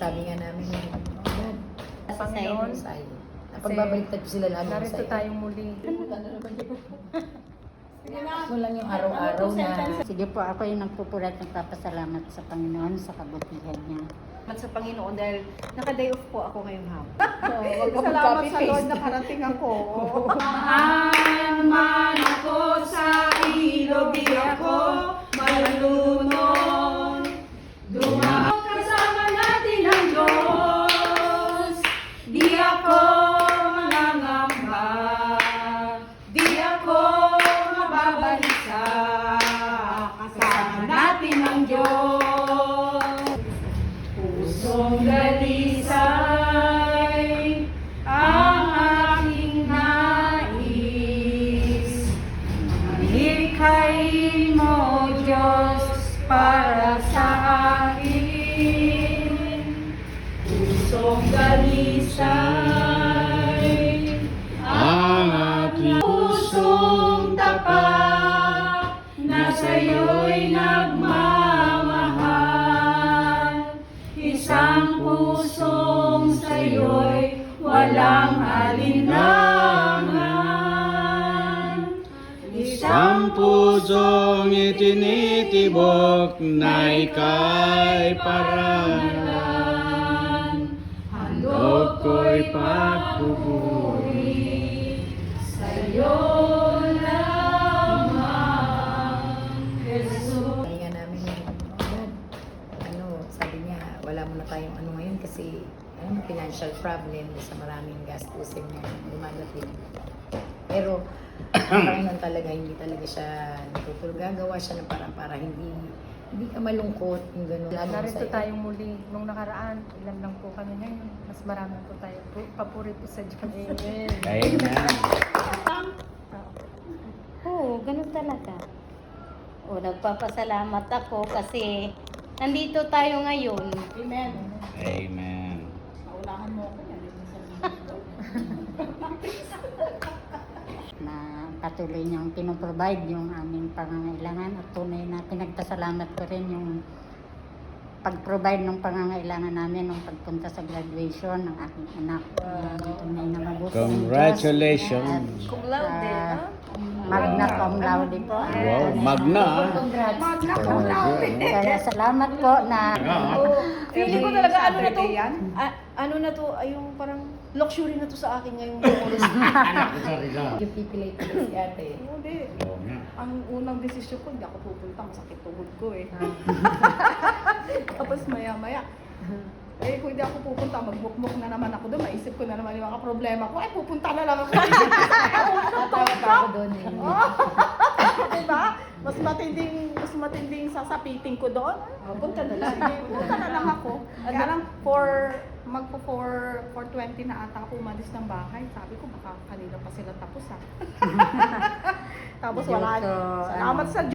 Sabi nga namin, God, Sa Panginoon, sa'yo. Napagbabaliktad ko sila lagi narito sa'yo. tayong muli. Mo lang yung araw-araw na Sige po, ako yung nagpupulat nagpapasalamat sa Panginoon sa kabutihan niya. Sa Panginoon dahil naka-day off po ako ngayong hapon. Salamat sa Lord na parating ako. Man ako sa ilog, di ako malunod. Dumaan kasama natin ang Diyos. Di ako mangangamba, di ako mababalisa. Kasama natin ang Diyos. Pusong dalisay ang aking nais. Malikhain mo, Diyos, para sa akin. Pusong dalisay ang aking pusong tapat na sa'yo'y nagmamahal. Isang pusong sa'yo'y walang alinlangan. Isang pusong itinitibok na ika'y parangalan. Handog ko'y pagpupuri Sa'yo lamang, Jesus. Sabi nga namin, God, sabi niya, wala muna tayong ngayon kasi financial problem sa maraming gastusin na lumadating. Pero ang Panginoon talaga, hindi talaga siya natutulog. Gagawa siya ng parang para hindi ka malungkot, yung gano'n. Narito tayong muli. Nung nakaraan, ilan lang po kami ngayon. Mas marami po tayo. Papuri po sa Diyos. Amen. Amen. Oo, ganun talaga. O, nagpapasalamat ako kasi nandito tayo ngayon. Amen. Amen. Naunahan mo ako yan. Na patuloy niyang pinoprovide yung aming pangangailangan at tunay na pinagpasalamat ko rin yung pag-provide ng pangangailangan namin nung pagpunta sa graduation ng aking anak. Tunay na mabuti. Congratulations. Cum laude, Ah, magna cum laude po. Wow, magna. Congrats. Magna cum laude. Kaya salamat po na Feeling ko talaga ano na to, Saturday yan? ano na to, ay yung parang luxury na to sa akin ngayong Yung pipilay ko si ate. Hindi. Ang unang desisyon ko, hindi ako pupunta. Masakit tuhod ko eh. Tapos maya-maya. Eh, kung hindi ako pupunta, magbukmok na naman ako doon. Maisip ko na naman yung mga problema ko. Eh, pupunta na lang ako. Tatawag ako doon eh. Diba? Mas matinding sasapiting ko doon. punta na lang. Sige, punta na lang ako. Kaya lang, magpo 4:20 na ata ako umalis ng bahay. Sabi ko, baka kanina pa sila tapos ha. Tapos wala. Diyos, Salamat sa